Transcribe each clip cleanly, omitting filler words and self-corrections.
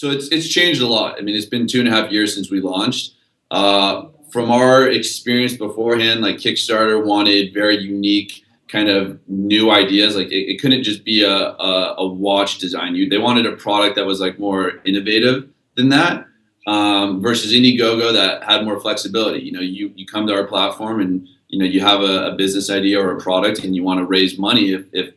So it's changed a lot. I mean, it's been 2.5 years since we launched. From our experience beforehand, like Kickstarter wanted very unique kind of new ideas. Like it couldn't just be a watch design. They wanted a product that was like more innovative than that. Versus Indiegogo that had more flexibility. You come to our platform and you have a business idea or a product and you want to raise money. If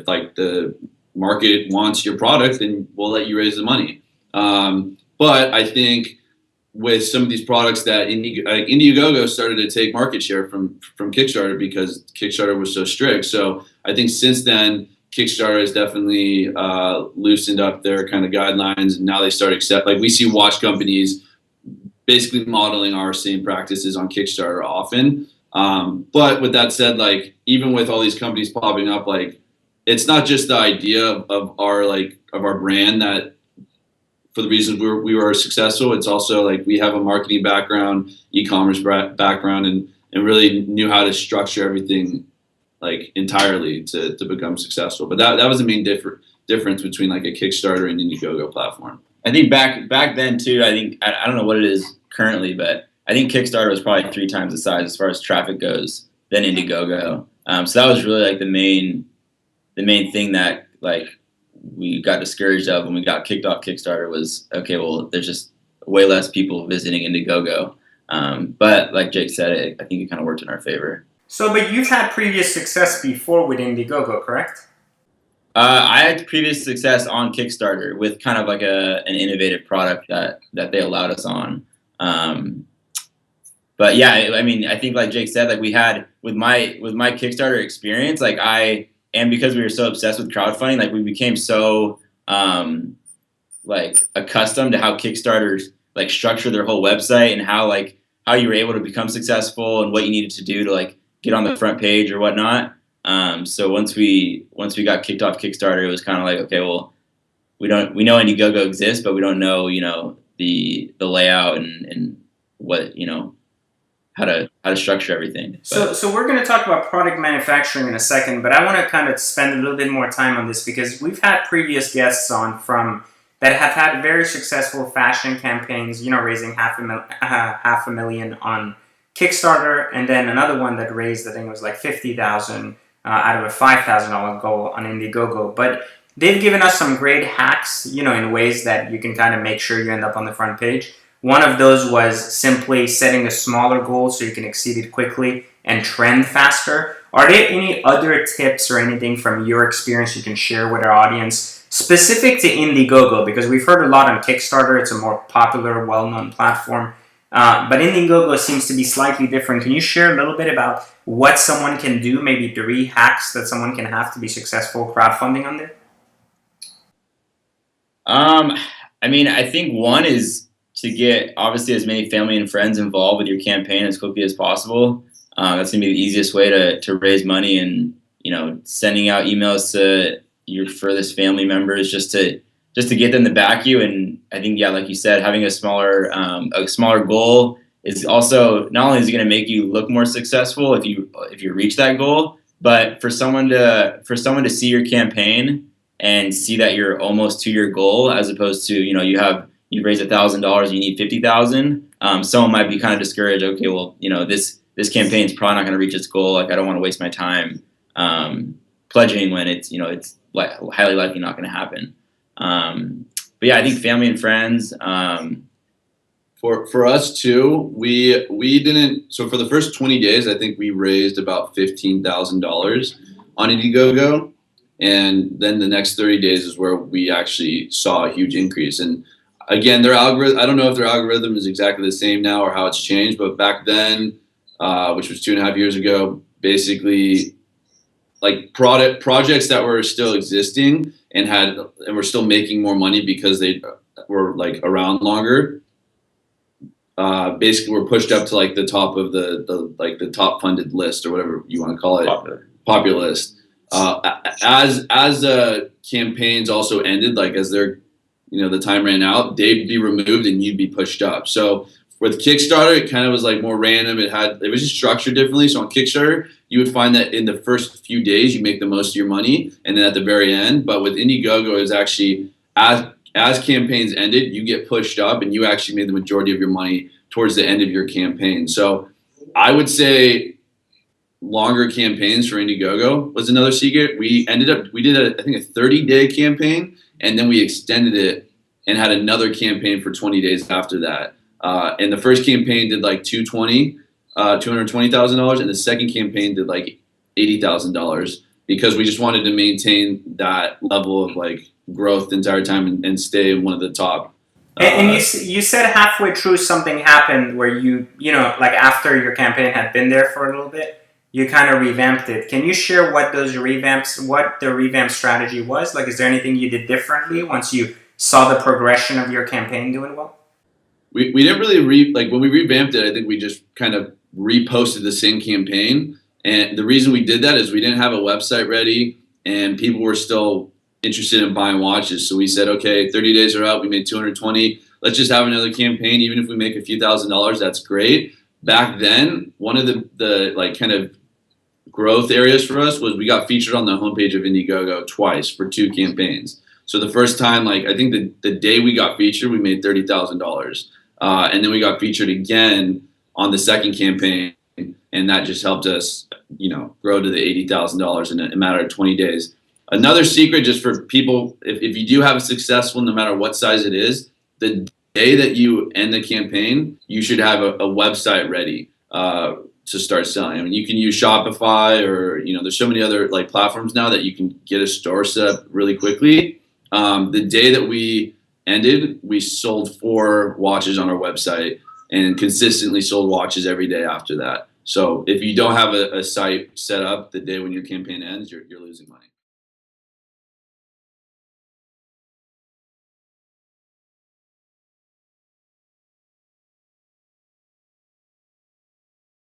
like the market wants your product, then we'll let you raise the money. But I think with some of these products that Indiegogo started to take market share from Kickstarter because Kickstarter was so strict. So I think since then, Kickstarter has definitely loosened up their kind of guidelines, and now they start we see watch companies basically modeling our same practices on Kickstarter often. But with that said, like even with all these companies popping up, like it's not just the idea of our brand that for the reasons we were successful. It's also like we have a marketing background, e-commerce background, and really knew how to structure everything like entirely to become successful. But that was the main difference between like a Kickstarter and Indiegogo platform. I think back then too, I don't know what it is currently, but I think Kickstarter was probably 3 times the size as far as traffic goes than Indiegogo. So that was really like the main thing that like we got discouraged of when we got kicked off Kickstarter was, okay, well, there's just way less people visiting Indiegogo. But like Jake said, I think it kind of worked in our favor. So, but you've had previous success before with Indiegogo, correct? I had previous success on Kickstarter with kind of like an innovative product that they allowed us on. But yeah, I mean, I think like Jake said, like we had with my Kickstarter experience, like and because we were so obsessed with crowdfunding, like we became so like accustomed to how Kickstarters like structure their whole website and how you were able to become successful and what you needed to do to like get on the front page or whatnot. So once we got kicked off Kickstarter, it was kind of like, okay, well, we know Indiegogo exists, but we don't know, the layout and what, how to structure everything. So we're going to talk about product manufacturing in a second, but I want to kind of spend a little bit more time on this because we've had previous guests on that have had very successful fashion campaigns, raising $500,000 on Kickstarter, and then another one that raised, I think it was like $50,000 out of a $5,000 goal on Indiegogo. But they've given us some great hacks, in ways that you can kind of make sure you end up on the front page. One of those was simply setting a smaller goal so you can exceed it quickly and trend faster. Are there any other tips or anything from your experience you can share with our audience specific to Indiegogo? Because we've heard a lot on Kickstarter. It's a more popular, well-known platform. But Indiegogo seems to be slightly different. Can you share a little bit about what someone can do, maybe 3 hacks that someone can have to be successful crowdfunding on there? I mean, I think one is to get obviously as many family and friends involved with your campaign as quickly as possible. That's gonna be the easiest way to raise money, and sending out emails to your furthest family members just to get them to back you. And I think, yeah, like you said, having a smaller goal is also not only is it going to make you look more successful if you reach that goal, but for someone to see your campaign and see that you're almost to your goal, as opposed to you've raised $1,000, you need $50,000. Someone might be kind of discouraged. Okay, well, this campaign is probably not going to reach its goal. Like, I don't want to waste my time pledging when it's highly likely not going to happen. But yeah, I think family and friends. For us too, we didn't. So for the first 20 days, I think we raised about $15,000 on Indiegogo, and then the next 30 days is where we actually saw a huge increase. And again, their algorithm. I don't know if their algorithm is exactly the same now or how it's changed, but back then, which was 2.5 years ago, basically, like projects that were still existing and were still making more money because they were like around longer, basically were pushed up to like the top of the top funded list or whatever you want to call it, popular list. As campaigns also ended, like as their the time ran out, they'd be removed and you'd be pushed up. So with Kickstarter, it kind of was like more random. It was just structured differently. So on Kickstarter, you would find that in the first few days you make the most of your money, and then at the very end. But with Indiegogo, it was actually as campaigns ended, you get pushed up and you actually made the majority of your money towards the end of your campaign. So I would say longer campaigns for Indiegogo was another secret. We did I think a 30-day campaign, and then we extended it and had another campaign for 20 days after that. And the first campaign did like $220,000, and the second campaign did like $80,000 because we just wanted to maintain that level of like growth the entire time and stay one of the top. And you said halfway through something happened where you know, like after your campaign had been there for a little bit, you kind of revamped it. Can you share what the revamp strategy was? Like, is there anything you did differently once you saw the progression of your campaign doing well? We didn't really like when we revamped it. I think we just kind of reposted the same campaign, and the reason we did that is we didn't have a website ready, and people were still interested in buying watches. So we said, okay, 30 days are out. We made 220. Let's just have another campaign. Even if we make a few $1,000s, that's great. Back then, one of the like kind of growth areas for us was we got featured on the homepage of Indiegogo twice for 2 campaigns. So the first time, like I think the day we got featured, we made $30,000, and then we got featured again on the second campaign, and that just helped us, grow to the $80,000 in a matter of 20 days. Another secret, just for people, if you do have a successful, no matter what size it is, the day that you end the campaign, you should have a website ready to start selling. I mean, you can use Shopify or, there's so many other like platforms now that you can get a store set up really quickly. The day that we ended, we sold 4 watches on our website and consistently sold watches every day after that. So if you don't have a site set up the day when your campaign ends, you're losing money.